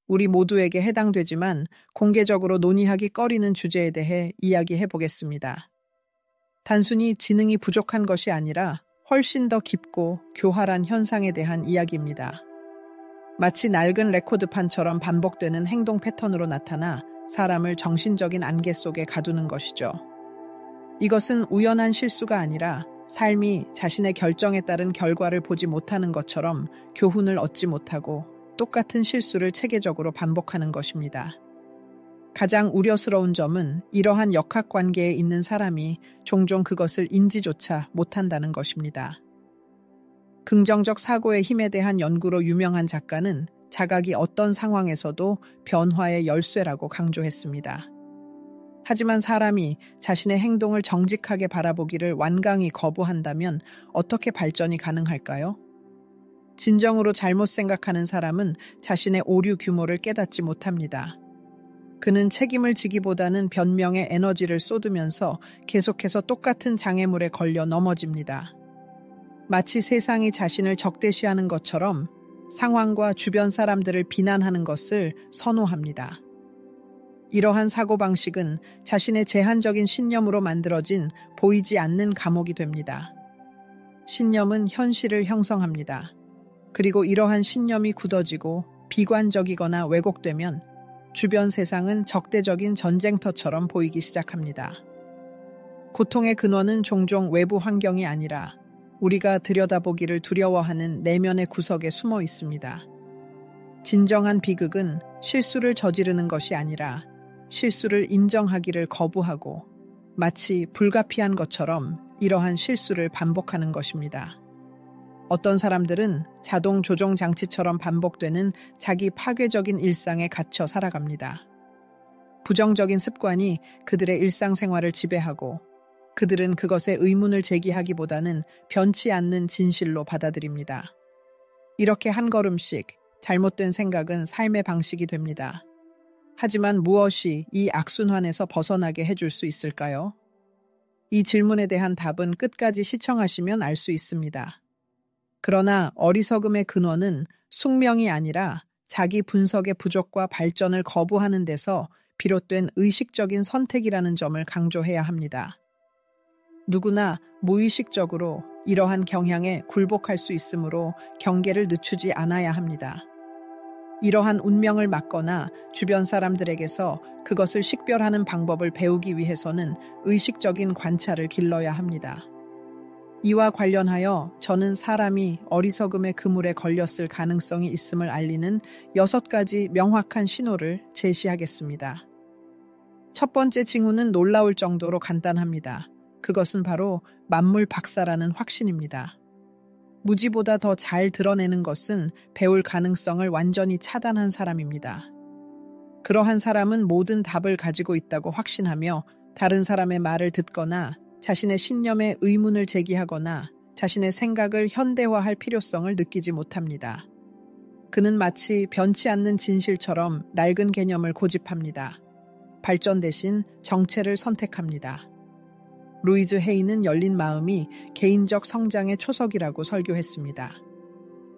우리 모두에게 해당되지만 공개적으로 논의하기 꺼리는 주제에 대해 이야기해 보겠습니다. 단순히 지능이 부족한 것이 아니라 훨씬 더 깊고 교활한 현상에 대한 이야기입니다. 마치 낡은 레코드판처럼 반복되는 행동 패턴으로 나타나 사람을 정신적인 안개 속에 가두는 것이죠. 이것은 우연한 실수가 아니라 삶이 자신의 결정에 따른 결과를 보지 못하는 것처럼 교훈을 얻지 못하고 똑같은 실수를 체계적으로 반복하는 것입니다. 가장 우려스러운 점은 이러한 역학관계에 있는 사람이 종종 그것을 인지조차 못한다는 것입니다. 긍정적 사고의 힘에 대한 연구로 유명한 작가는 자각이 어떤 상황에서도 변화의 열쇠라고 강조했습니다. 하지만 사람이 자신의 행동을 정직하게 바라보기를 완강히 거부한다면 어떻게 발전이 가능할까요? 진정으로 잘못 생각하는 사람은 자신의 오류 규모를 깨닫지 못합니다. 그는 책임을 지기보다는 변명에 에너지를 쏟으면서 계속해서 똑같은 장애물에 걸려 넘어집니다. 마치 세상이 자신을 적대시하는 것처럼 상황과 주변 사람들을 비난하는 것을 선호합니다. 이러한 사고방식은 자신의 제한적인 신념으로 만들어진 보이지 않는 감옥이 됩니다. 신념은 현실을 형성합니다. 그리고 이러한 신념이 굳어지고 비관적이거나 왜곡되면 주변 세상은 적대적인 전쟁터처럼 보이기 시작합니다. 고통의 근원은 종종 외부 환경이 아니라 우리가 들여다보기를 두려워하는 내면의 구석에 숨어 있습니다. 진정한 비극은 실수를 저지르는 것이 아니라 실수를 인정하기를 거부하고 마치 불가피한 것처럼 이러한 실수를 반복하는 것입니다. 어떤 사람들은 자동 조종 장치처럼 반복되는 자기 파괴적인 일상에 갇혀 살아갑니다. 부정적인 습관이 그들의 일상생활을 지배하고 그들은 그것에 의문을 제기하기보다는 변치 않는 진실로 받아들입니다. 이렇게 한 걸음씩 잘못된 생각은 삶의 방식이 됩니다. 하지만 무엇이 이 악순환에서 벗어나게 해줄 수 있을까요? 이 질문에 대한 답은 끝까지 시청하시면 알 수 있습니다. 그러나 어리석음의 근원은 숙명이 아니라 자기 분석의 부족과 발전을 거부하는 데서 비롯된 의식적인 선택이라는 점을 강조해야 합니다. 누구나 무의식적으로 이러한 경향에 굴복할 수 있으므로 경계를 늦추지 않아야 합니다. 이러한 운명을 막거나 주변 사람들에게서 그것을 식별하는 방법을 배우기 위해서는 의식적인 관찰을 길러야 합니다. 이와 관련하여 저는 사람이 어리석음의 그물에 걸렸을 가능성이 있음을 알리는 6가지 명확한 신호를 제시하겠습니다. 첫 번째 징후는 놀라울 정도로 간단합니다. 그것은 바로 만물 박사라는 확신입니다. 무지보다 더 잘 드러내는 것은 배울 가능성을 완전히 차단한 사람입니다. 그러한 사람은 모든 답을 가지고 있다고 확신하며 다른 사람의 말을 듣거나 자신의 신념에 의문을 제기하거나 자신의 생각을 현대화할 필요성을 느끼지 못합니다. 그는 마치 변치 않는 진실처럼 낡은 개념을 고집합니다. 발전 대신 정체를 선택합니다. 루이즈 헤이는 열린 마음이 개인적 성장의 초석이라고 설교했습니다.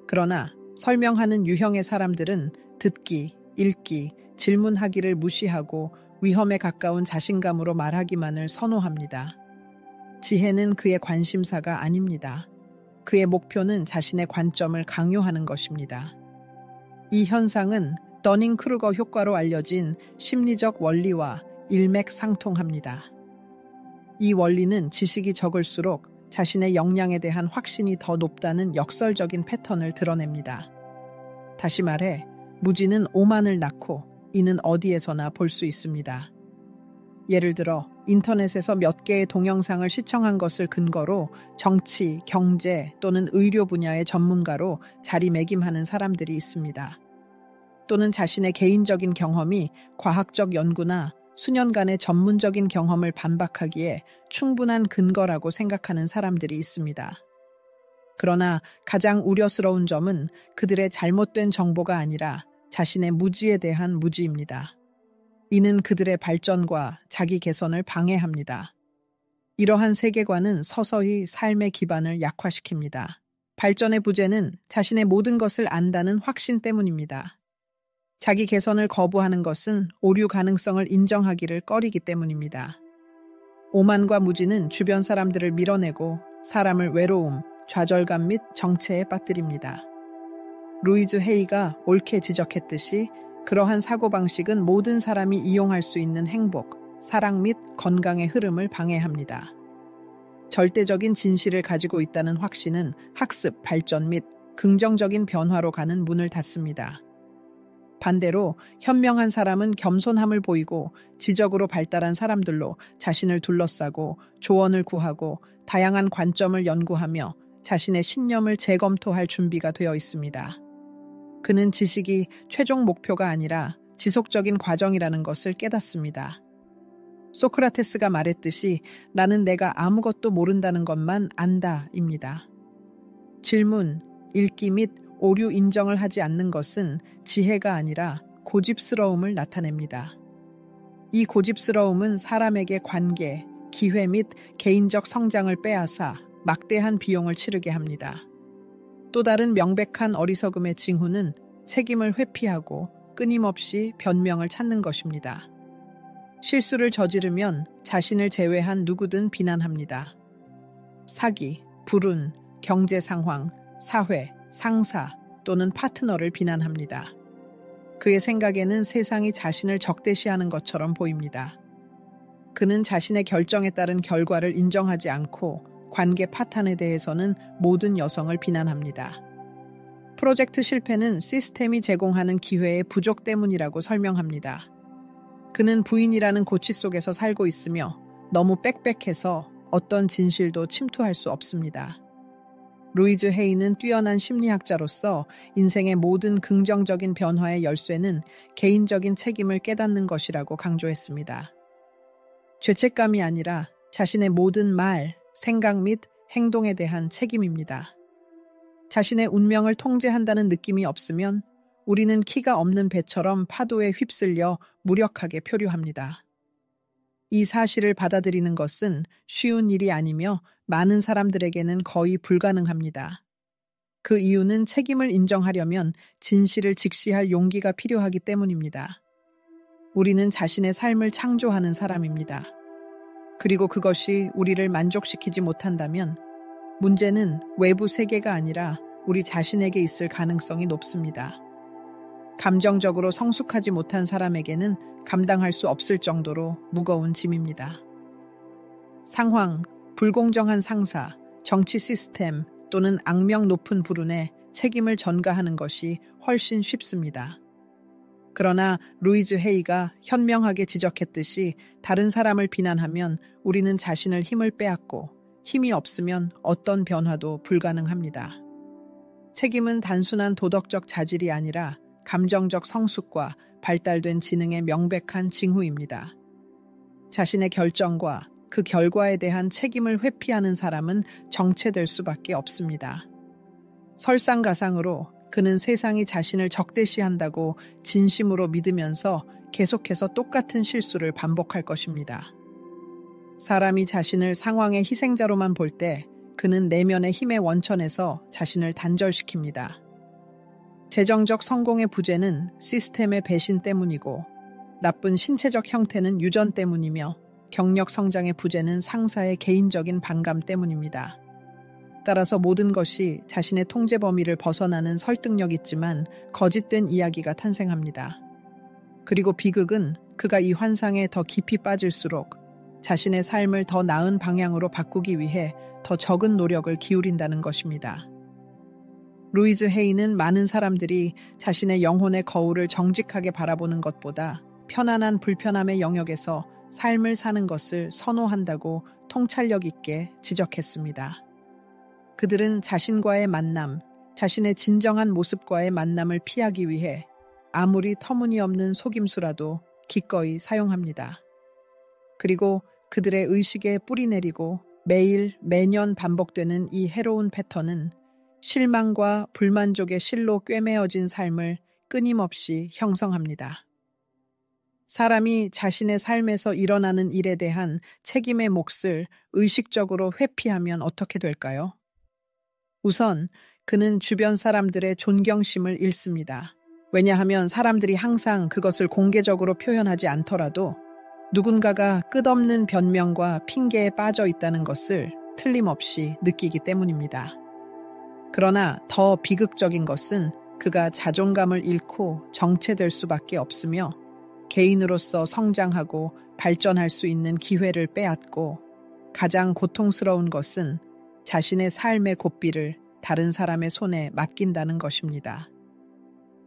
그러나 설명하는 유형의 사람들은 듣기, 읽기, 질문하기를 무시하고 위험에 가까운 자신감으로 말하기만을 선호합니다. 지혜는 그의 관심사가 아닙니다. 그의 목표는 자신의 관점을 강요하는 것입니다. 이 현상은 더닝크루거 효과로 알려진 심리적 원리와 일맥상통합니다. 이 원리는 지식이 적을수록 자신의 역량에 대한 확신이 더 높다는 역설적인 패턴을 드러냅니다. 다시 말해, 무지는 오만을 낳고 이는 어디에서나 볼 수 있습니다. 예를 들어 인터넷에서 몇 개의 동영상을 시청한 것을 근거로 정치, 경제 또는 의료 분야의 전문가로 자리매김하는 사람들이 있습니다. 또는 자신의 개인적인 경험이 과학적 연구나 수년간의 전문적인 경험을 반박하기에 충분한 근거라고 생각하는 사람들이 있습니다. 그러나 가장 우려스러운 점은 그들의 잘못된 정보가 아니라 자신의 무지에 대한 무지입니다. 이는 그들의 발전과 자기 개선을 방해합니다. 이러한 세계관은 서서히 삶의 기반을 약화시킵니다. 발전의 부재는 자신의 모든 것을 안다는 확신 때문입니다. 자기 개선을 거부하는 것은 오류 가능성을 인정하기를 꺼리기 때문입니다. 오만과 무지는 주변 사람들을 밀어내고 사람을 외로움, 좌절감 및 정체에 빠뜨립니다. 루이즈 헤이가 옳게 지적했듯이 그러한 사고방식은 모든 사람이 이용할 수 있는 행복, 사랑 및 건강의 흐름을 방해합니다. 절대적인 진실을 가지고 있다는 확신은 학습, 발전 및 긍정적인 변화로 가는 문을 닫습니다. 반대로 현명한 사람은 겸손함을 보이고 지적으로 발달한 사람들로 자신을 둘러싸고 조언을 구하고 다양한 관점을 연구하며 자신의 신념을 재검토할 준비가 되어 있습니다. 그는 지식이 최종 목표가 아니라 지속적인 과정이라는 것을 깨닫습니다. 소크라테스가 말했듯이 나는 내가 아무것도 모른다는 것만 안다입니다. 질문, 읽기 및 오류 인정을 하지 않는 것은 지혜가 아니라 고집스러움을 나타냅니다. 이 고집스러움은 사람에게 관계, 기회 및 개인적 성장을 빼앗아 막대한 비용을 치르게 합니다. 또 다른 명백한 어리석음의 징후는 책임을 회피하고 끊임없이 변명을 찾는 것입니다. 실수를 저지르면 자신을 제외한 누구든 비난합니다. 사기, 불운, 경제 상황, 사회, 상사 또는 파트너를 비난합니다. 그의 생각에는 세상이 자신을 적대시하는 것처럼 보입니다. 그는 자신의 결정에 따른 결과를 인정하지 않고 관계 파탄에 대해서는 모든 여성을 비난합니다. 프로젝트 실패는 시스템이 제공하는 기회의 부족 때문이라고 설명합니다. 그는 부인이라는 고치 속에서 살고 있으며 너무 빽빽해서 어떤 진실도 침투할 수 없습니다. 루이즈 헤이는 뛰어난 심리학자로서 인생의 모든 긍정적인 변화의 열쇠는 개인적인 책임을 깨닫는 것이라고 강조했습니다. 죄책감이 아니라 자신의 모든 말, 생각 및 행동에 대한 책임입니다. 자신의 운명을 통제한다는 느낌이 없으면 우리는 키가 없는 배처럼 파도에 휩쓸려 무력하게 표류합니다. 이 사실을 받아들이는 것은 쉬운 일이 아니며 많은 사람들에게는 거의 불가능합니다. 그 이유는 책임을 인정하려면 진실을 직시할 용기가 필요하기 때문입니다. 우리는 자신의 삶을 창조하는 사람입니다. 그리고 그것이 우리를 만족시키지 못한다면 문제는 외부 세계가 아니라 우리 자신에게 있을 가능성이 높습니다. 감정적으로 성숙하지 못한 사람에게는 감당할 수 없을 정도로 무거운 짐입니다. 상황, 불공정한 상사, 정치 시스템 또는 악명 높은 불운에 책임을 전가하는 것이 훨씬 쉽습니다. 그러나 루이즈 헤이가 현명하게 지적했듯이 다른 사람을 비난하면 우리는 자신을 힘을 빼앗고 힘이 없으면 어떤 변화도 불가능합니다. 책임은 단순한 도덕적 자질이 아니라 감정적 성숙과 발달된 지능의 명백한 징후입니다. 자신의 결정과 그 결과에 대한 책임을 회피하는 사람은 정체될 수밖에 없습니다. 설상가상으로 그는 세상이 자신을 적대시한다고 진심으로 믿으면서 계속해서 똑같은 실수를 반복할 것입니다. 사람이 자신을 상황의 희생자로만 볼 때 그는 내면의 힘의 원천에서 자신을 단절시킵니다. 재정적 성공의 부재는 시스템의 배신 때문이고 나쁜 신체적 형태는 유전 때문이며 경력 성장의 부재는 상사의 개인적인 반감 때문입니다. 따라서 모든 것이 자신의 통제 범위를 벗어나는 설득력 있지만 거짓된 이야기가 탄생합니다. 그리고 비극은 그가 이 환상에 더 깊이 빠질수록 자신의 삶을 더 나은 방향으로 바꾸기 위해 더 적은 노력을 기울인다는 것입니다. 루이즈 헤이는 많은 사람들이 자신의 영혼의 거울을 정직하게 바라보는 것보다 편안한 불편함의 영역에서 삶을 사는 것을 선호한다고 통찰력 있게 지적했습니다. 그들은 자신과의 만남, 자신의 진정한 모습과의 만남을 피하기 위해 아무리 터무니없는 속임수라도 기꺼이 사용합니다. 그리고 그들의 의식에 뿌리내리고 매일, 매년 반복되는 이 해로운 패턴은 실망과 불만족의 실로 꿰매어진 삶을 끊임없이 형성합니다. 사람이 자신의 삶에서 일어나는 일에 대한 책임의 몫을 의식적으로 회피하면 어떻게 될까요? 우선 그는 주변 사람들의 존경심을 잃습니다. 왜냐하면 사람들이 항상 그것을 공개적으로 표현하지 않더라도 누군가가 끝없는 변명과 핑계에 빠져 있다는 것을 틀림없이 느끼기 때문입니다. 그러나 더 비극적인 것은 그가 자존감을 잃고 정체될 수밖에 없으며 개인으로서 성장하고 발전할 수 있는 기회를 빼앗고 가장 고통스러운 것은 자신의 삶의 고삐를 다른 사람의 손에 맡긴다는 것입니다.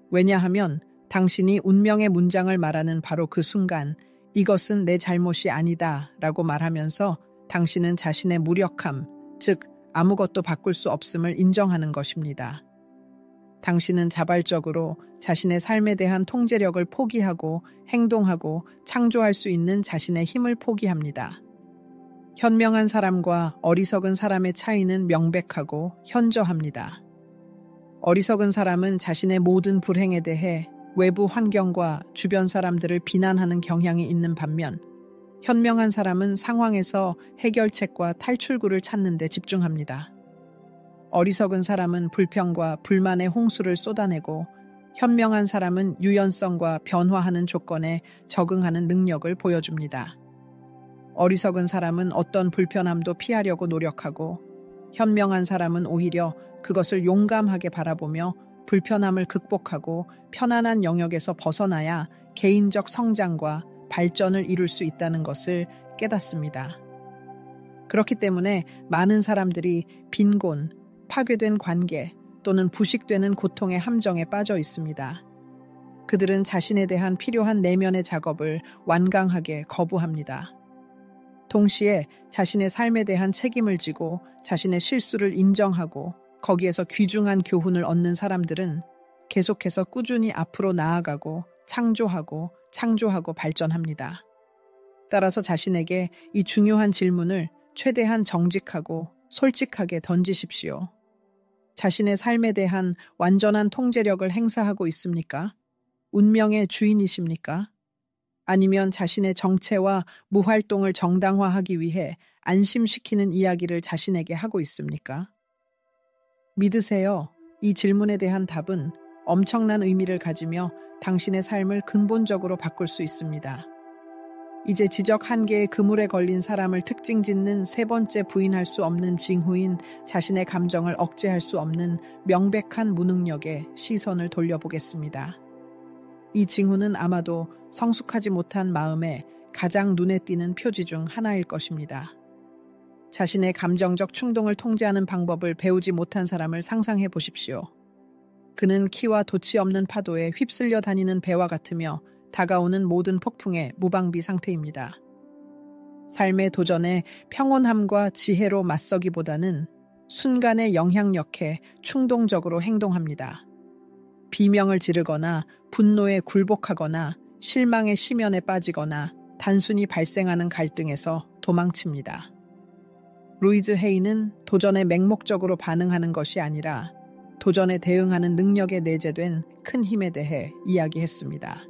왜냐하면 당신이 운명의 문장을 말하는 바로 그 순간 이것은 내 잘못이 아니다 라고 말하면서 당신은 자신의 무력함, 즉 아무것도 바꿀 수 없음을 인정하는 것입니다. 당신은 자발적으로 자신의 삶에 대한 통제력을 포기하고 행동하고 창조할 수 있는 자신의 힘을 포기합니다. 현명한 사람과 어리석은 사람의 차이는 명백하고 현저합니다. 어리석은 사람은 자신의 모든 불행에 대해 외부 환경과 주변 사람들을 비난하는 경향이 있는 반면 현명한 사람은 상황에서 해결책과 탈출구를 찾는 데 집중합니다. 어리석은 사람은 불평과 불만의 홍수를 쏟아내고 현명한 사람은 유연성과 변화하는 조건에 적응하는 능력을 보여줍니다. 어리석은 사람은 어떤 불편함도 피하려고 노력하고 현명한 사람은 오히려 그것을 용감하게 바라보며 불편함을 극복하고 편안한 영역에서 벗어나야 개인적 성장과 발전을 이룰 수 있다는 것을 깨닫습니다. 그렇기 때문에 많은 사람들이 빈곤, 파괴된 관계 또는 부식되는 고통의 함정에 빠져 있습니다. 그들은 자신에 대한 필요한 내면의 작업을 완강하게 거부합니다. 동시에 자신의 삶에 대한 책임을 지고 자신의 실수를 인정하고 거기에서 귀중한 교훈을 얻는 사람들은 계속해서 꾸준히 앞으로 나아가고 창조하고 발전합니다. 따라서 자신에게 이 중요한 질문을 최대한 정직하고 솔직하게 던지십시오. 자신의 삶에 대한 완전한 통제력을 행사하고 있습니까? 운명의 주인이십니까? 아니면 자신의 정체와 무활동을 정당화하기 위해 안심시키는 이야기를 자신에게 하고 있습니까? 믿으세요. 이 질문에 대한 답은 엄청난 의미를 가지며 당신의 삶을 근본적으로 바꿀 수 있습니다. 이제 지적 한계의 그물에 걸린 사람을 특징 짓는 세 번째 부인할 수 없는 징후인 자신의 감정을 억제할 수 없는 명백한 무능력에 시선을 돌려보겠습니다. 이 징후는 아마도 성숙하지 못한 마음의 가장 눈에 띄는 표지 중 하나일 것입니다. 자신의 감정적 충동을 통제하는 방법을 배우지 못한 사람을 상상해 보십시오. 그는 키와 돛이 없는 파도에 휩쓸려 다니는 배와 같으며 다가오는 모든 폭풍의 무방비 상태입니다. 삶의 도전에 평온함과 지혜로 맞서기보다는 순간의 영향력에 충동적으로 행동합니다. 비명을 지르거나 분노에 굴복하거나 실망의 심연에 빠지거나 단순히 발생하는 갈등에서 도망칩니다. 루이즈 헤이는 도전에 맹목적으로 반응하는 것이 아니라 도전에 대응하는 능력에 내재된 큰 힘에 대해 이야기했습니다.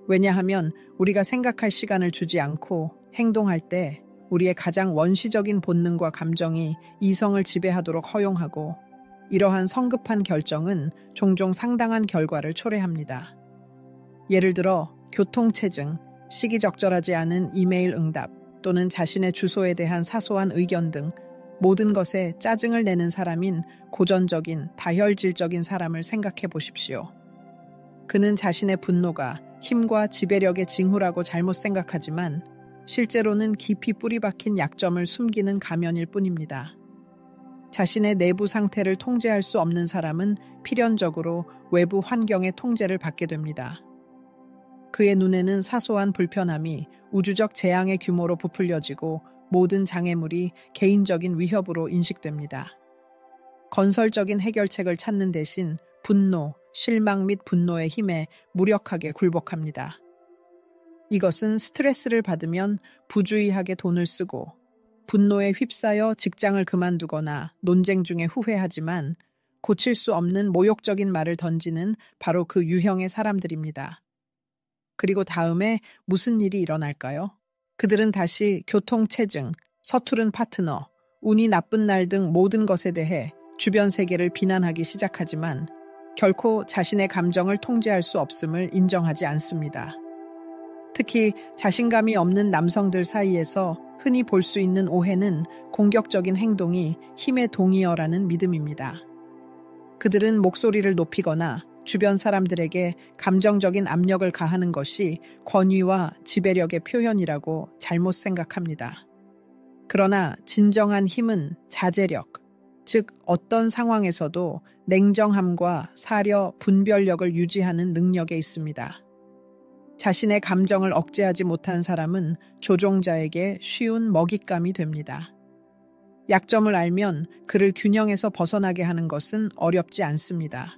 왜냐하면 우리가 생각할 시간을 주지 않고 행동할 때 우리의 가장 원시적인 본능과 감정이 이성을 지배하도록 허용하고 이러한 성급한 결정은 종종 상당한 결과를 초래합니다. 예를 들어 교통체증, 시기적절하지 않은 이메일 응답 또는 자신의 주소에 대한 사소한 의견 등 모든 것에 짜증을 내는 사람인 고전적인 다혈질적인 사람을 생각해 보십시오. 그는 자신의 분노가 힘과 지배력의 징후라고 잘못 생각하지만 실제로는 깊이 뿌리 박힌 약점을 숨기는 가면일 뿐입니다. 자신의 내부 상태를 통제할 수 없는 사람은 필연적으로 외부 환경의 통제를 받게 됩니다. 그의 눈에는 사소한 불편함이 우주적 재앙의 규모로 부풀려지고 모든 장애물이 개인적인 위협으로 인식됩니다. 건설적인 해결책을 찾는 대신 분노, 실망 및 분노의 힘에 무력하게 굴복합니다. 이것은 스트레스를 받으면 부주의하게 돈을 쓰고 분노에 휩싸여 직장을 그만두거나 논쟁 중에 후회하지만 고칠 수 없는 모욕적인 말을 던지는 바로 그 유형의 사람들입니다. 그리고 다음에 무슨 일이 일어날까요? 그들은 다시 교통체증, 서투른 파트너, 운이 나쁜 날 등 모든 것에 대해 주변 세계를 비난하기 시작하지만 결코 자신의 감정을 통제할 수 없음을 인정하지 않습니다. 특히 자신감이 없는 남성들 사이에서 흔히 볼 수 있는 오해는 공격적인 행동이 힘의 동의어라는 믿음입니다. 그들은 목소리를 높이거나 주변 사람들에게 감정적인 압력을 가하는 것이 권위와 지배력의 표현이라고 잘못 생각합니다. 그러나 진정한 힘은 자제력, 즉 어떤 상황에서도 냉정함과 사려, 분별력을 유지하는 능력에 있습니다. 자신의 감정을 억제하지 못한 사람은 조종자에게 쉬운 먹잇감이 됩니다. 약점을 알면 그를 균형에서 벗어나게 하는 것은 어렵지 않습니다.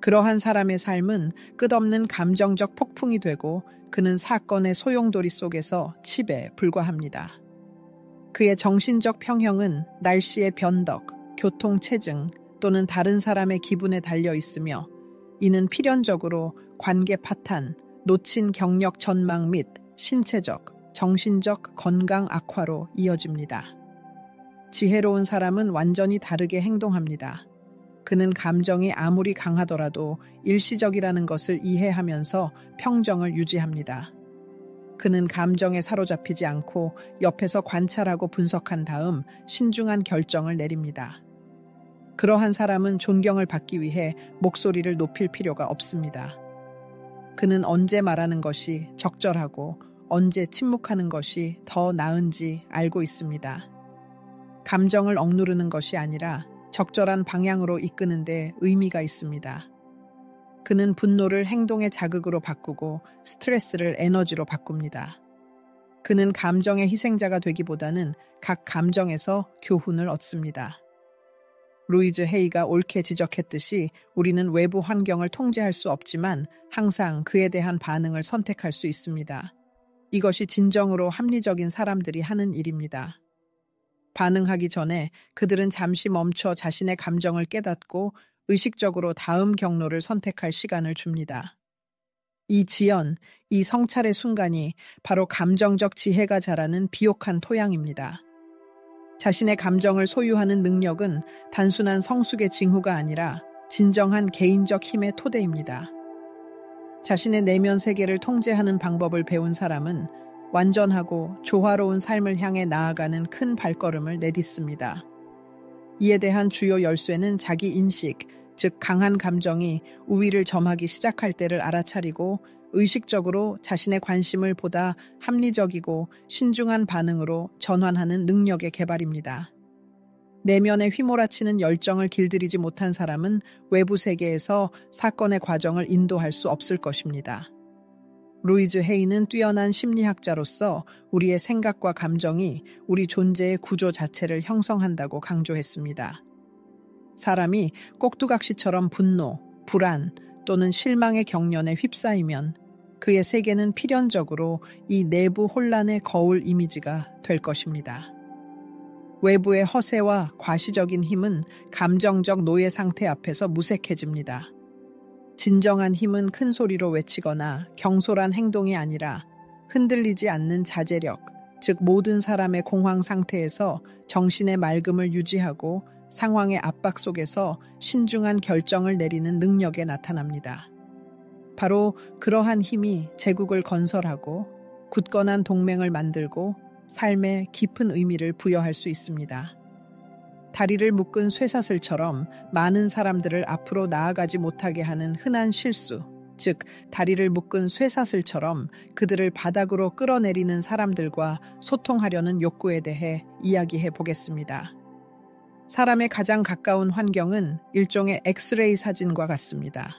그러한 사람의 삶은 끝없는 감정적 폭풍이 되고 그는 사건의 소용돌이 속에서 칩에 불과합니다. 그의 정신적 평형은 날씨의 변덕, 교통체증 또는 다른 사람의 기분에 달려 있으며 이는 필연적으로 관계 파탄, 놓친 경력 전망 및 신체적, 정신적 건강 악화로 이어집니다. 지혜로운 사람은 완전히 다르게 행동합니다. 그는 감정이 아무리 강하더라도 일시적이라는 것을 이해하면서 평정을 유지합니다. 그는 감정에 사로잡히지 않고 옆에서 관찰하고 분석한 다음 신중한 결정을 내립니다. 그러한 사람은 존경을 받기 위해 목소리를 높일 필요가 없습니다. 그는 언제 말하는 것이 적절하고 언제 침묵하는 것이 더 나은지 알고 있습니다. 감정을 억누르는 것이 아니라 적절한 방향으로 이끄는 데 의미가 있습니다. 그는 분노를 행동의 자극으로 바꾸고 스트레스를 에너지로 바꿉니다. 그는 감정의 희생자가 되기보다는 각 감정에서 교훈을 얻습니다. 루이즈 헤이가 옳게 지적했듯이 우리는 외부 환경을 통제할 수 없지만 항상 그에 대한 반응을 선택할 수 있습니다. 이것이 진정으로 합리적인 사람들이 하는 일입니다. 반응하기 전에 그들은 잠시 멈춰 자신의 감정을 깨닫고 의식적으로 다음 경로를 선택할 시간을 줍니다. 이 지연, 이 성찰의 순간이 바로 감정적 지혜가 자라는 비옥한 토양입니다. 자신의 감정을 소유하는 능력은 단순한 성숙의 징후가 아니라 진정한 개인적 힘의 토대입니다. 자신의 내면 세계를 통제하는 방법을 배운 사람은 완전하고 조화로운 삶을 향해 나아가는 큰 발걸음을 내딛습니다. 이에 대한 주요 열쇠는 자기 인식, 즉 강한 감정이 우위를 점하기 시작할 때를 알아차리고 의식적으로 자신의 관심을 보다 합리적이고 신중한 반응으로 전환하는 능력의 개발입니다. 내면에 휘몰아치는 열정을 길들이지 못한 사람은 외부 세계에서 사건의 과정을 인도할 수 없을 것입니다. 루이즈 헤이는 뛰어난 심리학자로서 우리의 생각과 감정이 우리 존재의 구조 자체를 형성한다고 강조했습니다. 사람이 꼭두각시처럼 분노, 불안 또는 실망의 경련에 휩싸이면 그의 세계는 필연적으로 이 내부 혼란의 거울 이미지가 될 것입니다. 외부의 허세와 과시적인 힘은 감정적 노예 상태 앞에서 무색해집니다. 진정한 힘은 큰 소리로 외치거나 경솔한 행동이 아니라 흔들리지 않는 자제력, 즉 모든 사람의 공황 상태에서 정신의 맑음을 유지하고 상황의 압박 속에서 신중한 결정을 내리는 능력에 나타납니다. 바로 그러한 힘이 제국을 건설하고 굳건한 동맹을 만들고 삶에 깊은 의미를 부여할 수 있습니다. 다리를 묶은 쇠사슬처럼 많은 사람들을 앞으로 나아가지 못하게 하는 흔한 실수, 즉 다리를 묶은 쇠사슬처럼 그들을 바닥으로 끌어내리는 사람들과 소통하려는 욕구에 대해 이야기해 보겠습니다. 사람의 가장 가까운 환경은 일종의 엑스레이 사진과 같습니다.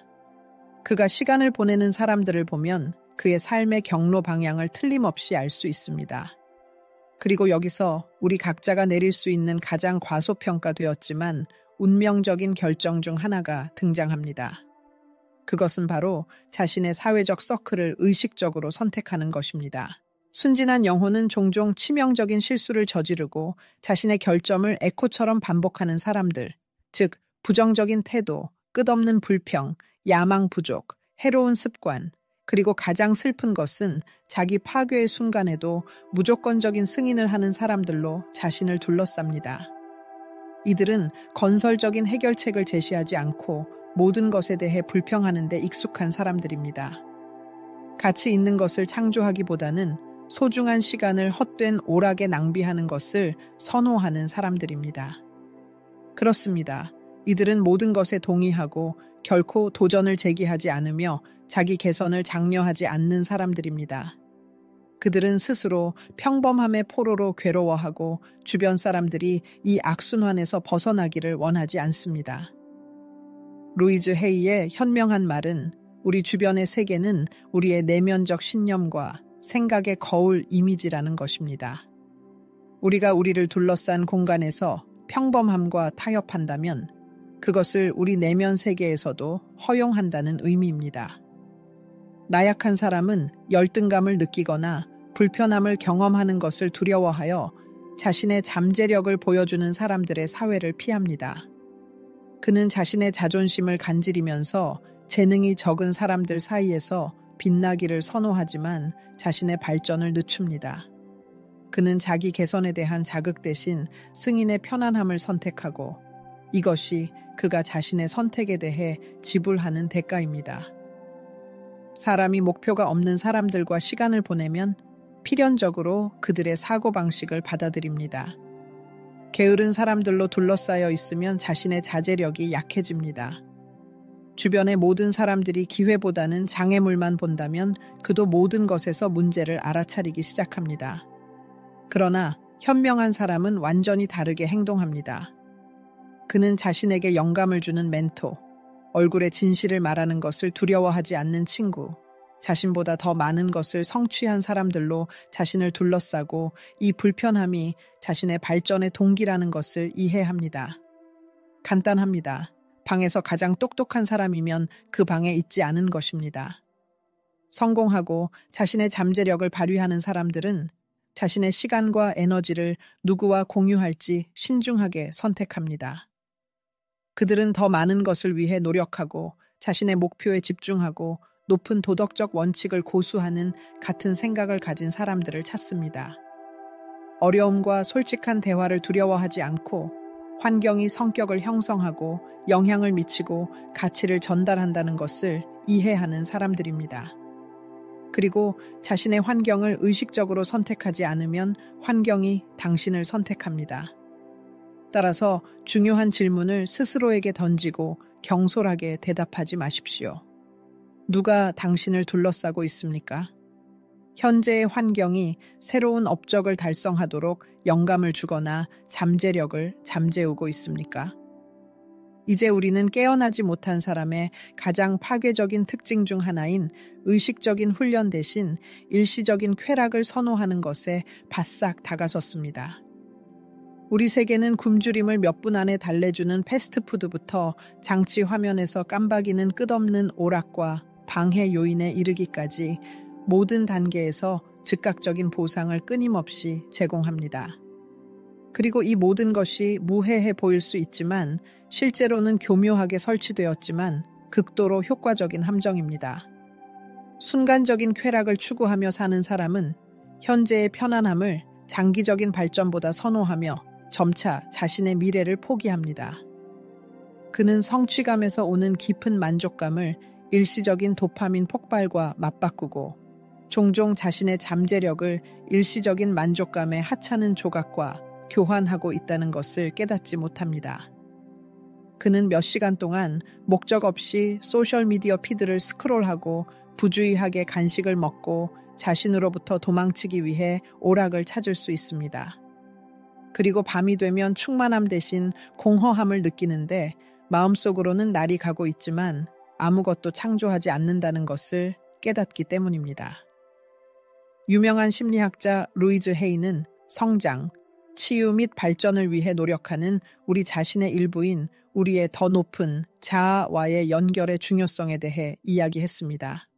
그가 시간을 보내는 사람들을 보면 그의 삶의 경로 방향을 틀림없이 알 수 있습니다. 그리고 여기서 우리 각자가 내릴 수 있는 가장 과소평가되었지만 운명적인 결정 중 하나가 등장합니다. 그것은 바로 자신의 사회적 서클을 의식적으로 선택하는 것입니다. 순진한 영혼은 종종 치명적인 실수를 저지르고 자신의 결점을 에코처럼 반복하는 사람들, 즉 부정적인 태도, 끝없는 불평, 야망 부족, 해로운 습관, 그리고 가장 슬픈 것은 자기 파괴의 순간에도 무조건적인 승인을 하는 사람들로 자신을 둘러쌉니다. 이들은 건설적인 해결책을 제시하지 않고 모든 것에 대해 불평하는 데 익숙한 사람들입니다. 가치 있는 것을 창조하기보다는 소중한 시간을 헛된 오락에 낭비하는 것을 선호하는 사람들입니다. 그렇습니다. 이들은 모든 것에 동의하고 결코 도전을 제기하지 않으며 자기 개선을 장려하지 않는 사람들입니다. 그들은 스스로 평범함의 포로로 괴로워하고 주변 사람들이 이 악순환에서 벗어나기를 원하지 않습니다. 루이즈 헤이의 현명한 말은 우리 주변의 세계는 우리의 내면적 신념과 생각의 거울 이미지라는 것입니다. 우리가 우리를 둘러싼 공간에서 평범함과 타협한다면 그것을 우리 내면 세계에서도 허용한다는 의미입니다. 나약한 사람은 열등감을 느끼거나 불편함을 경험하는 것을 두려워하여 자신의 잠재력을 보여주는 사람들의 사회를 피합니다. 그는 자신의 자존심을 간지리면서 재능이 적은 사람들 사이에서 빛나기를 선호하지만 자신의 발전을 늦춥니다. 그는 자기 개선에 대한 자극 대신 승인의 편안함을 선택하고 이것이 그가 자신의 선택에 대해 지불하는 대가입니다. 사람이 목표가 없는 사람들과 시간을 보내면 필연적으로 그들의 사고방식을 받아들입니다. 게으른 사람들로 둘러싸여 있으면 자신의 자제력이 약해집니다. 주변의 모든 사람들이 기회보다는 장애물만 본다면 그도 모든 것에서 문제를 알아차리기 시작합니다. 그러나 현명한 사람은 완전히 다르게 행동합니다. 그는 자신에게 영감을 주는 멘토, 얼굴에 진실을 말하는 것을 두려워하지 않는 친구, 자신보다 더 많은 것을 성취한 사람들로 자신을 둘러싸고 이 불편함이 자신의 발전의 동기라는 것을 이해합니다. 간단합니다. 방에서 가장 똑똑한 사람이면 그 방에 있지 않은 것입니다. 성공하고 자신의 잠재력을 발휘하는 사람들은 자신의 시간과 에너지를 누구와 공유할지 신중하게 선택합니다. 그들은 더 많은 것을 위해 노력하고 자신의 목표에 집중하고 높은 도덕적 원칙을 고수하는 같은 생각을 가진 사람들을 찾습니다. 어려움과 솔직한 대화를 두려워하지 않고 환경이 성격을 형성하고 영향을 미치고 가치를 전달한다는 것을 이해하는 사람들입니다. 그리고 자신의 환경을 의식적으로 선택하지 않으면 환경이 당신을 선택합니다. 따라서 중요한 질문을 스스로에게 던지고 경솔하게 대답하지 마십시오. 누가 당신을 둘러싸고 있습니까? 현재의 환경이 새로운 업적을 달성하도록 영감을 주거나 잠재력을 잠재우고 있습니까? 이제 우리는 깨어나지 못한 사람의 가장 파괴적인 특징 중 하나인 의식적인 훈련 대신 일시적인 쾌락을 선호하는 것에 바싹 다가섰습니다. 우리 세계는 굶주림을 몇 분 안에 달래주는 패스트푸드부터 장치 화면에서 깜박이는 끝없는 오락과 방해 요인에 이르기까지 모든 단계에서 즉각적인 보상을 끊임없이 제공합니다. 그리고 이 모든 것이 무해해 보일 수 있지만 실제로는 교묘하게 설치되었지만 극도로 효과적인 함정입니다. 순간적인 쾌락을 추구하며 사는 사람은 현재의 편안함을 장기적인 발전보다 선호하며 점차 자신의 미래를 포기합니다. 그는 성취감에서 오는 깊은 만족감을 일시적인 도파민 폭발과 맞바꾸고 종종 자신의 잠재력을 일시적인 만족감의 하찮은 조각과 교환하고 있다는 것을 깨닫지 못합니다. 그는 몇 시간 동안 목적 없이 소셜미디어 피드를 스크롤하고 부주의하게 간식을 먹고 자신으로부터 도망치기 위해 오락을 찾을 수 있습니다. 그리고 밤이 되면 충만함 대신 공허함을 느끼는데 마음속으로는 날이 가고 있지만 아무것도 창조하지 않는다는 것을 깨닫기 때문입니다. 유명한 심리학자 루이즈 헤이는 성장, 치유 및 발전을 위해 노력하는 우리 자신의 일부인 우리의 더 높은 자아와의 연결의 중요성에 대해 이야기했습니다.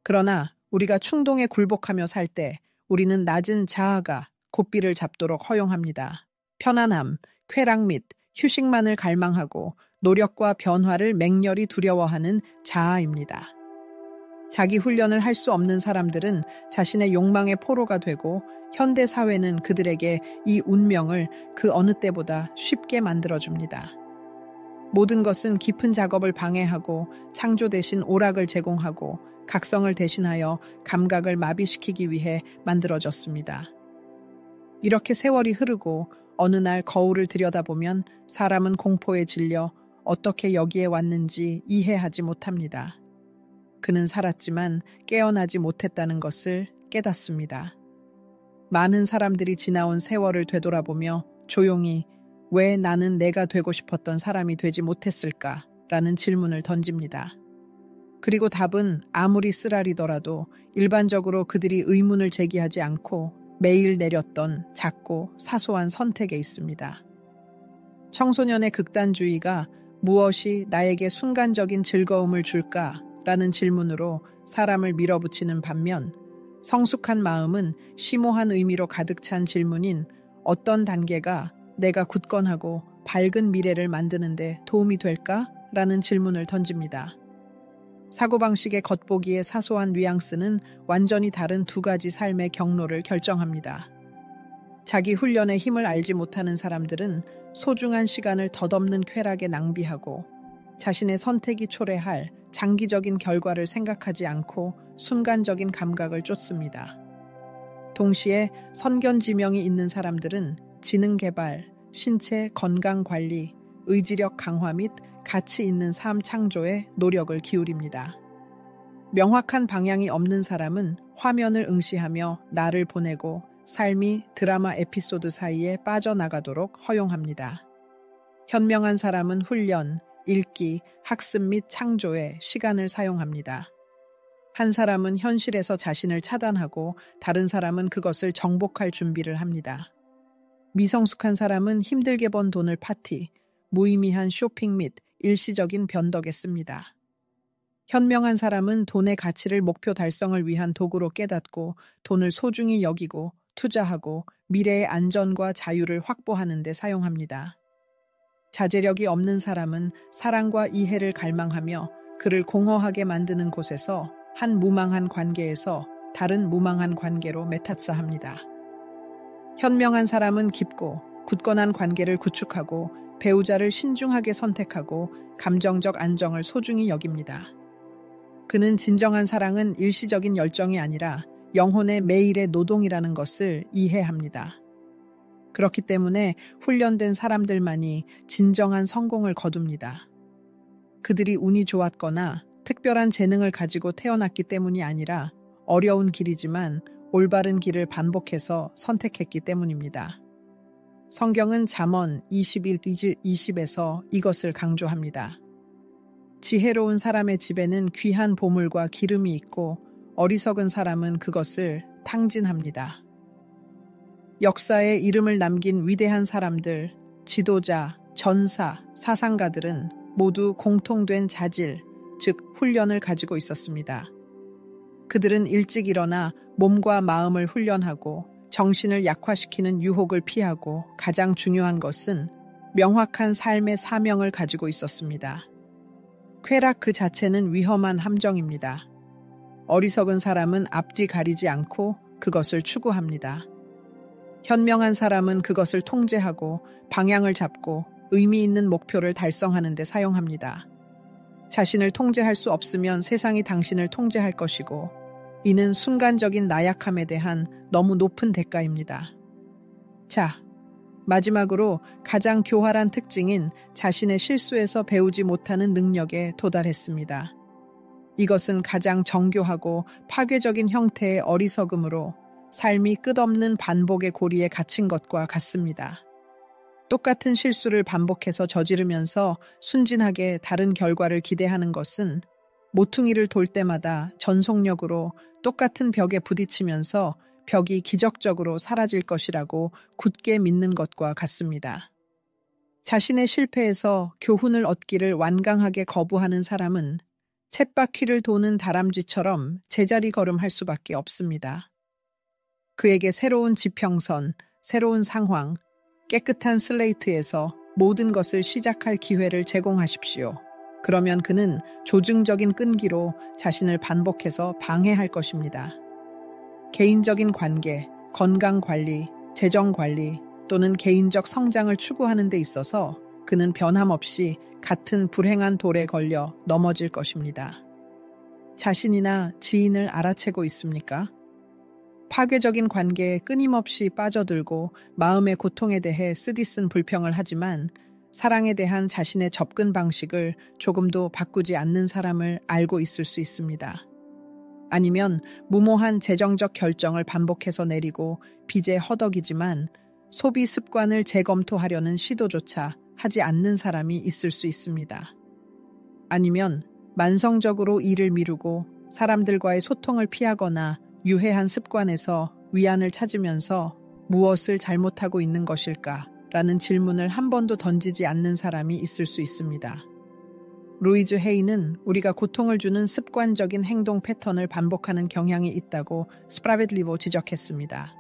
그러나 우리가 충동에 굴복하며 살 때 우리는 낮은 자아가 고삐를 잡도록 허용합니다. 편안함, 쾌락 및 휴식만을 갈망하고 노력과 변화를 맹렬히 두려워하는 자아입니다. 자기 훈련을 할 수 없는 사람들은 자신의 욕망의 포로가 되고 현대 사회는 그들에게 이 운명을 그 어느 때보다 쉽게 만들어줍니다. 모든 것은 깊은 작업을 방해하고 창조 대신 오락을 제공하고 각성을 대신하여 감각을 마비시키기 위해 만들어졌습니다. 이렇게 세월이 흐르고 어느 날 거울을 들여다보면 사람은 공포에 질려 어떻게 여기에 왔는지 이해하지 못합니다. 그는 살았지만 깨어나지 못했다는 것을 깨닫습니다. 많은 사람들이 지나온 세월을 되돌아보며 조용히 왜 나는 내가 되고 싶었던 사람이 되지 못했을까? 라는 질문을 던집니다. 그리고 답은 아무리 쓰라리더라도 일반적으로 그들이 의문을 제기하지 않고 매일 내렸던 작고 사소한 선택에 있습니다. 청소년의 극단주의가 무엇이 나에게 순간적인 즐거움을 줄까? 라는 질문으로 사람을 밀어붙이는 반면 성숙한 마음은 심오한 의미로 가득 찬 질문인 어떤 단계가 내가 굳건하고 밝은 미래를 만드는 데 도움이 될까? 라는 질문을 던집니다. 사고방식의 겉보기의 사소한 뉘앙스는 완전히 다른 두 가지 삶의 경로를 결정합니다. 자기 훈련의 힘을 알지 못하는 사람들은 소중한 시간을 덧없는 쾌락에 낭비하고 자신의 선택이 초래할 장기적인 결과를 생각하지 않고 순간적인 감각을 쫓습니다. 동시에 선견지명이 있는 사람들은 지능 개발, 신체 건강 관리, 의지력 강화 및 가치 있는 삶 창조에 노력을 기울입니다. 명확한 방향이 없는 사람은 화면을 응시하며 날을 보내고 삶이 드라마 에피소드 사이에 빠져나가도록 허용합니다. 현명한 사람은 훈련, 읽기, 학습 및 창조에 시간을 사용합니다. 한 사람은 현실에서 자신을 차단하고 다른 사람은 그것을 정복할 준비를 합니다. 미성숙한 사람은 힘들게 번 돈을 파티, 무의미한 쇼핑 및 일시적인 변덕에 씁니다. 현명한 사람은 돈의 가치를 목표 달성을 위한 도구로 깨닫고 돈을 소중히 여기고 투자하고 미래의 안전과 자유를 확보하는 데 사용합니다. 자제력이 없는 사람은 사랑과 이해를 갈망하며 그를 공허하게 만드는 곳에서 한 무망한 관계에서 다른 무망한 관계로 메타싸합니다. 현명한 사람은 깊고 굳건한 관계를 구축하고 배우자를 신중하게 선택하고 감정적 안정을 소중히 여깁니다. 그는 진정한 사랑은 일시적인 열정이 아니라 영혼의 매일의 노동이라는 것을 이해합니다. 그렇기 때문에 훈련된 사람들만이 진정한 성공을 거둡니다. 그들이 운이 좋았거나 특별한 재능을 가지고 태어났기 때문이 아니라 어려운 길이지만 올바른 길을 반복해서 선택했기 때문입니다. 성경은 잠언 21:20에서 이것을 강조합니다. 지혜로운 사람의 집에는 귀한 보물과 기름이 있고 어리석은 사람은 그것을 탕진합니다. 역사에 이름을 남긴 위대한 사람들, 지도자, 전사, 사상가들은 모두 공통된 자질, 즉 훈련을 가지고 있었습니다. 그들은 일찍 일어나 몸과 마음을 훈련하고 정신을 약화시키는 유혹을 피하고 가장 중요한 것은 명확한 삶의 사명을 가지고 있었습니다. 쾌락 그 자체는 위험한 함정입니다. 어리석은 사람은 앞뒤 가리지 않고 그것을 추구합니다. 현명한 사람은 그것을 통제하고 방향을 잡고 의미 있는 목표를 달성하는 데 사용합니다. 자신을 통제할 수 없으면 세상이 당신을 통제할 것이고 이는 순간적인 나약함에 대한 너무 높은 대가입니다. 자, 마지막으로 가장 교활한 특징인 자신의 실수에서 배우지 못하는 능력에 도달했습니다. 이것은 가장 정교하고 파괴적인 형태의 어리석음으로 삶이 끝없는 반복의 고리에 갇힌 것과 같습니다. 똑같은 실수를 반복해서 저지르면서 순진하게 다른 결과를 기대하는 것은 모퉁이를 돌 때마다 전속력으로 똑같은 벽에 부딪히면서 벽이 기적적으로 사라질 것이라고 굳게 믿는 것과 같습니다. 자신의 실패에서 교훈을 얻기를 완강하게 거부하는 사람은 쳇바퀴를 도는 다람쥐처럼 제자리 걸음할 수밖에 없습니다. 그에게 새로운 지평선, 새로운 상황, 깨끗한 슬레이트에서 모든 것을 시작할 기회를 제공하십시오. 그러면 그는 조증적인 끈기로 자신을 반복해서 방해할 것입니다. 개인적인 관계, 건강 관리, 재정 관리 또는 개인적 성장을 추구하는 데 있어서 그는 변함없이 같은 불행한 돌에 걸려 넘어질 것입니다. 자신이나 지인을 알아채고 있습니까? 파괴적인 관계에 끊임없이 빠져들고 마음의 고통에 대해 쓰디쓴 불평을 하지만 사랑에 대한 자신의 접근 방식을 조금도 바꾸지 않는 사람을 알고 있을 수 있습니다. 아니면 무모한 재정적 결정을 반복해서 내리고 빚에 허덕이지만 소비 습관을 재검토하려는 시도조차 하지 않는 사람이 있을 수 있습니다. 아니면 만성적으로 일을 미루고 사람들과의 소통을 피하거나 유해한 습관에서 위안을 찾으면서 무엇을 잘못하고 있는 것일까라는 질문을 한 번도 던지지 않는 사람이 있을 수 있습니다. 루이즈 헤이는 우리가 고통을 주는 습관적인 행동 패턴을 반복하는 경향이 있다고 스프라베드리보 지적했습니다.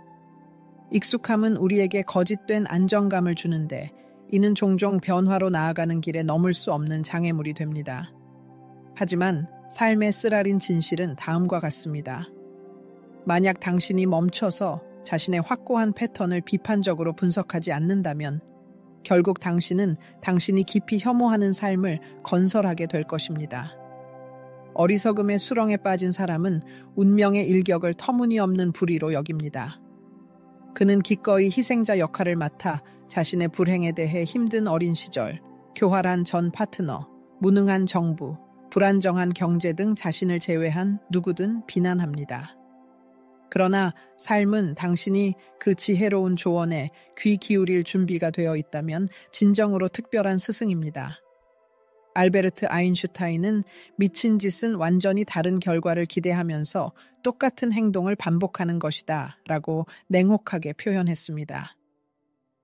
익숙함은 우리에게 거짓된 안정감을 주는데 이는 종종 변화로 나아가는 길에 넘을 수 없는 장애물이 됩니다. 하지만 삶의 쓰라린 진실은 다음과 같습니다. 만약 당신이 멈춰서 자신의 확고한 패턴을 비판적으로 분석하지 않는다면 결국 당신은 당신이 깊이 혐오하는 삶을 건설하게 될 것입니다. 어리석음의 수렁에 빠진 사람은 운명의 일격을 터무니없는 불의로 여깁니다. 그는 기꺼이 희생자 역할을 맡아 자신의 불행에 대해 힘든 어린 시절, 교활한 전 파트너, 무능한 정부, 불안정한 경제 등 자신을 제외한 누구든 비난합니다. 그러나 삶은 당신이 그 지혜로운 조언에 귀 기울일 준비가 되어 있다면 진정으로 특별한 스승입니다. 알베르트 아인슈타인은 미친 짓은 완전히 다른 결과를 기대하면서 똑같은 행동을 반복하는 것이다 라고 냉혹하게 표현했습니다.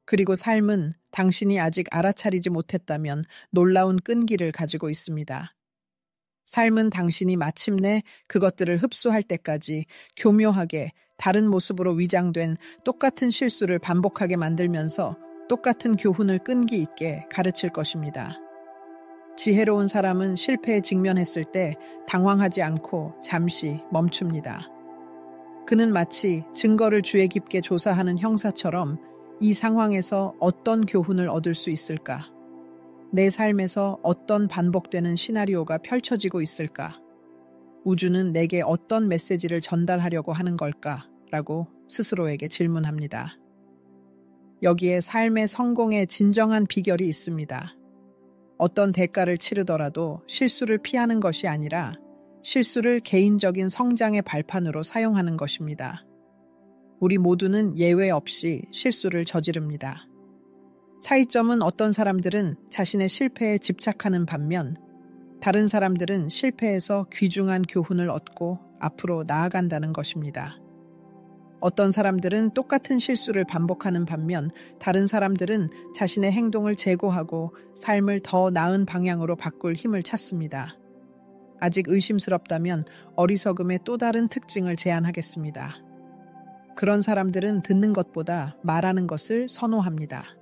그리고 삶은 당신이 아직 알아차리지 못했다면 놀라운 끈기를 가지고 있습니다. 삶은 당신이 마침내 그것들을 흡수할 때까지 교묘하게 다른 모습으로 위장된 똑같은 실수를 반복하게 만들면서 똑같은 교훈을 끈기 있게 가르칠 것입니다. 지혜로운 사람은 실패에 직면했을 때 당황하지 않고 잠시 멈춥니다. 그는 마치 증거를 주의 깊게 조사하는 형사처럼 이 상황에서 어떤 교훈을 얻을 수 있을까? 내 삶에서 어떤 반복되는 시나리오가 펼쳐지고 있을까? 우주는 내게 어떤 메시지를 전달하려고 하는 걸까? 라고 스스로에게 질문합니다. 여기에 삶의 성공의 진정한 비결이 있습니다. 어떤 대가를 치르더라도 실수를 피하는 것이 아니라 실수를 개인적인 성장의 발판으로 사용하는 것입니다. 우리 모두는 예외 없이 실수를 저지릅니다. 차이점은 어떤 사람들은 자신의 실패에 집착하는 반면 다른 사람들은 실패에서 귀중한 교훈을 얻고 앞으로 나아간다는 것입니다. 어떤 사람들은 똑같은 실수를 반복하는 반면 다른 사람들은 자신의 행동을 재고하고 삶을 더 나은 방향으로 바꿀 힘을 찾습니다. 아직 의심스럽다면 어리석음의 또 다른 특징을 제안하겠습니다. 그런 사람들은 듣는 것보다 말하는 것을 선호합니다.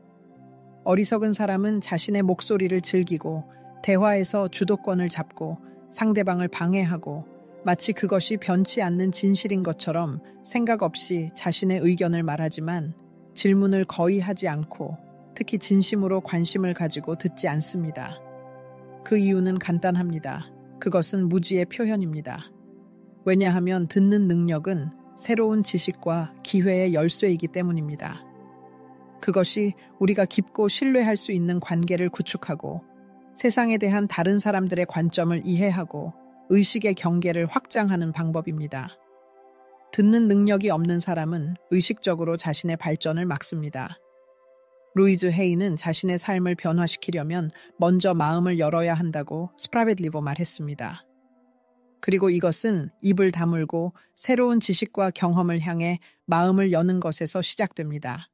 어리석은 사람은 자신의 목소리를 즐기고 대화에서 주도권을 잡고 상대방을 방해하고 마치 그것이 변치 않는 진실인 것처럼 생각 없이 자신의 의견을 말하지만 질문을 거의 하지 않고 특히 진심으로 관심을 가지고 듣지 않습니다. 그 이유는 간단합니다. 그것은 무지의 표현입니다. 왜냐하면 듣는 능력은 새로운 지식과 기회의 열쇠이기 때문입니다. 그것이 우리가 깊고 신뢰할 수 있는 관계를 구축하고 세상에 대한 다른 사람들의 관점을 이해하고 의식의 경계를 확장하는 방법입니다. 듣는 능력이 없는 사람은 의식적으로 자신의 발전을 막습니다. 루이즈 헤이는 자신의 삶을 변화시키려면 먼저 마음을 열어야 한다고 스프라베드리보 말했습니다. 그리고 이것은 입을 다물고 새로운 지식과 경험을 향해 마음을 여는 것에서 시작됩니다.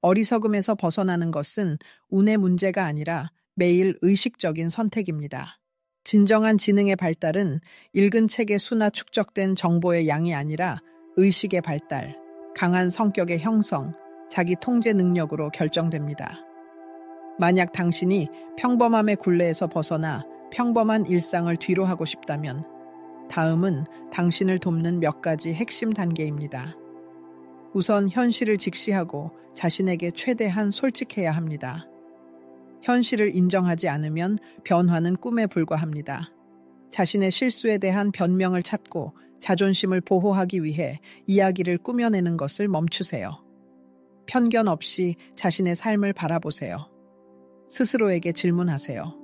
어리석음에서 벗어나는 것은 운의 문제가 아니라 매일 의식적인 선택입니다. 진정한 지능의 발달은 읽은 책의 수나 축적된 정보의 양이 아니라 의식의 발달, 강한 성격의 형성, 자기 통제 능력으로 결정됩니다. 만약 당신이 평범함의 굴레에서 벗어나 평범한 일상을 뒤로하고 싶다면 다음은 당신을 돕는 몇 가지 핵심 단계입니다. 우선 현실을 직시하고 자신에게 최대한 솔직해야 합니다. 현실을 인정하지 않으면 변화는 꿈에 불과합니다. 자신의 실수에 대한 변명을 찾고 자존심을 보호하기 위해 이야기를 꾸며내는 것을 멈추세요. 편견 없이 자신의 삶을 바라보세요. 스스로에게 질문하세요.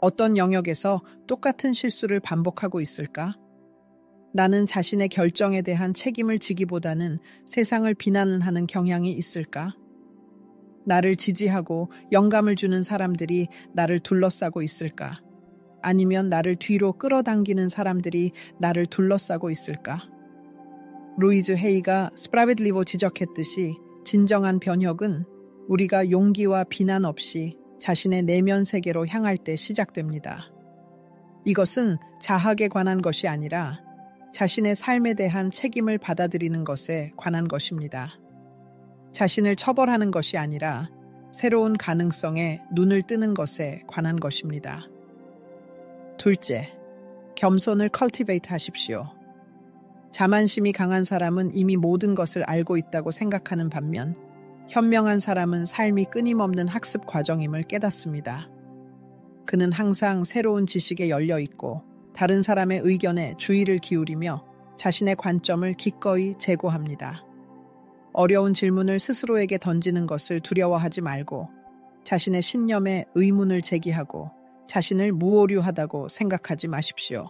어떤 영역에서 똑같은 실수를 반복하고 있을까? 나는 자신의 결정에 대한 책임을 지기보다는 세상을 비난하는 경향이 있을까? 나를 지지하고 영감을 주는 사람들이 나를 둘러싸고 있을까? 아니면 나를 뒤로 끌어당기는 사람들이 나를 둘러싸고 있을까? 루이즈 헤이가 스프라베드리보 지적했듯이 진정한 변혁은 우리가 용기와 비난 없이 자신의 내면 세계로 향할 때 시작됩니다. 이것은 자학에 관한 것이 아니라 자신의 삶에 대한 책임을 받아들이는 것에 관한 것입니다. 자신을 처벌하는 것이 아니라 새로운 가능성에 눈을 뜨는 것에 관한 것입니다. 둘째, 겸손을 컬티베이트 하십시오. 자만심이 강한 사람은 이미 모든 것을 알고 있다고 생각하는 반면 현명한 사람은 삶이 끊임없는 학습 과정임을 깨닫습니다. 그는 항상 새로운 지식에 열려 있고 다른 사람의 의견에 주의를 기울이며 자신의 관점을 기꺼이 제고합니다. 어려운 질문을 스스로에게 던지는 것을 두려워하지 말고 자신의 신념에 의문을 제기하고 자신을 무오류하다고 생각하지 마십시오.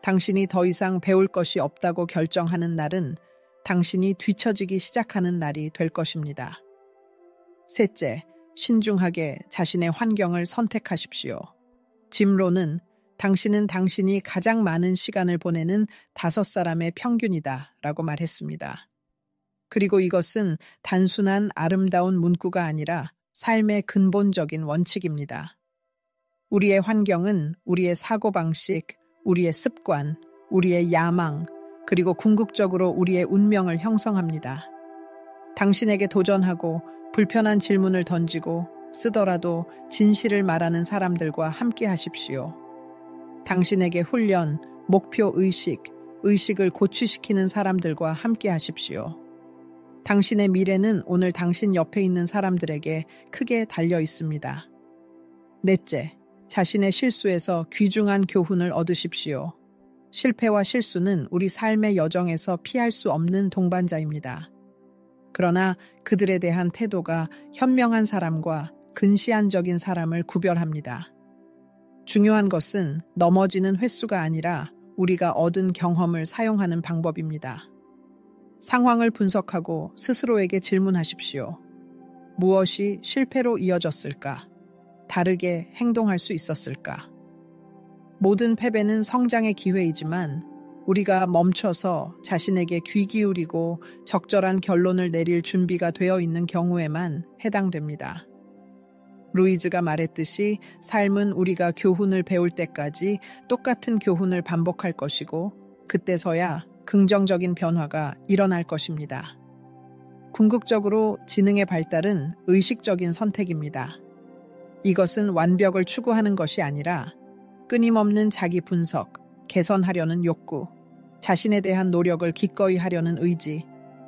당신이 더 이상 배울 것이 없다고 결정하는 날은 당신이 뒤처지기 시작하는 날이 될 것입니다. 셋째, 신중하게 자신의 환경을 선택하십시오. 짐 론은 당신은 당신이 가장 많은 시간을 보내는 5사람의 평균이다 라고 말했습니다. 그리고 이것은 단순한 아름다운 문구가 아니라 삶의 근본적인 원칙입니다. 우리의 환경은 우리의 사고방식, 우리의 습관, 우리의 야망, 그리고 궁극적으로 우리의 운명을 형성합니다. 당신에게 도전하고 불편한 질문을 던지고 쓰더라도 진실을 말하는 사람들과 함께 하십시오. 당신에게 훈련, 목표 의식, 의식을 고취시키는 사람들과 함께 하십시오. 당신의 미래는 오늘 당신 옆에 있는 사람들에게 크게 달려 있습니다. 넷째, 자신의 실수에서 귀중한 교훈을 얻으십시오. 실패와 실수는 우리 삶의 여정에서 피할 수 없는 동반자입니다. 그러나 그들에 대한 태도가 현명한 사람과 근시안적인 사람을 구별합니다. 중요한 것은 넘어지는 횟수가 아니라 우리가 얻은 경험을 사용하는 방법입니다. 상황을 분석하고 스스로에게 질문하십시오. 무엇이 실패로 이어졌을까? 다르게 행동할 수 있었을까? 모든 패배는 성장의 기회이지만 우리가 멈춰서 자신에게 귀 기울이고 적절한 결론을 내릴 준비가 되어 있는 경우에만 해당됩니다. 루이즈가 말했듯이 삶은 우리가 교훈을 배울 때까지 똑같은 교훈을 반복할 것이고 그때서야 긍정적인 변화가 일어날 것입니다. 궁극적으로 지능의 발달은 의식적인 선택입니다. 이것은 완벽을 추구하는 것이 아니라 끊임없는 자기 분석, 개선하려는 욕구, 자신에 대한 노력을 기꺼이 하려는 의지,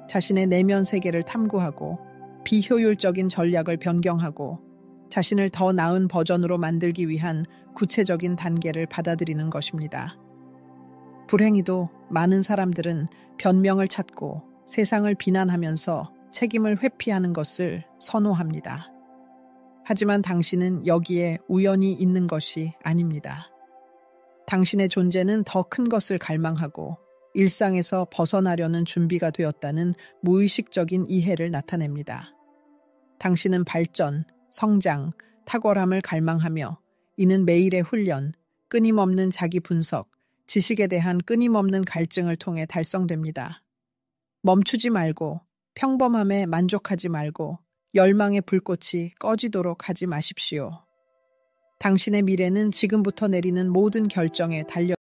자신의 내면 세계를 탐구하고 비효율적인 전략을 변경하고 자신을 더 나은 버전으로 만들기 위한 구체적인 단계를 받아들이는 것입니다. 불행히도 많은 사람들은 변명을 찾고 세상을 비난하면서 책임을 회피하는 것을 선호합니다. 하지만 당신은 여기에 우연히 있는 것이 아닙니다. 당신의 존재는 더 큰 것을 갈망하고 일상에서 벗어나려는 준비가 되었다는 무의식적인 이해를 나타냅니다. 당신은 발전, 성장, 탁월함을 갈망하며 이는 매일의 훈련, 끊임없는 자기 분석, 지식에 대한 끊임없는 갈증을 통해 달성됩니다. 멈추지 말고 평범함에 만족하지 말고 열망의 불꽃이 꺼지도록 하지 마십시오. 당신의 미래는 지금부터 내리는 모든 결정에 달려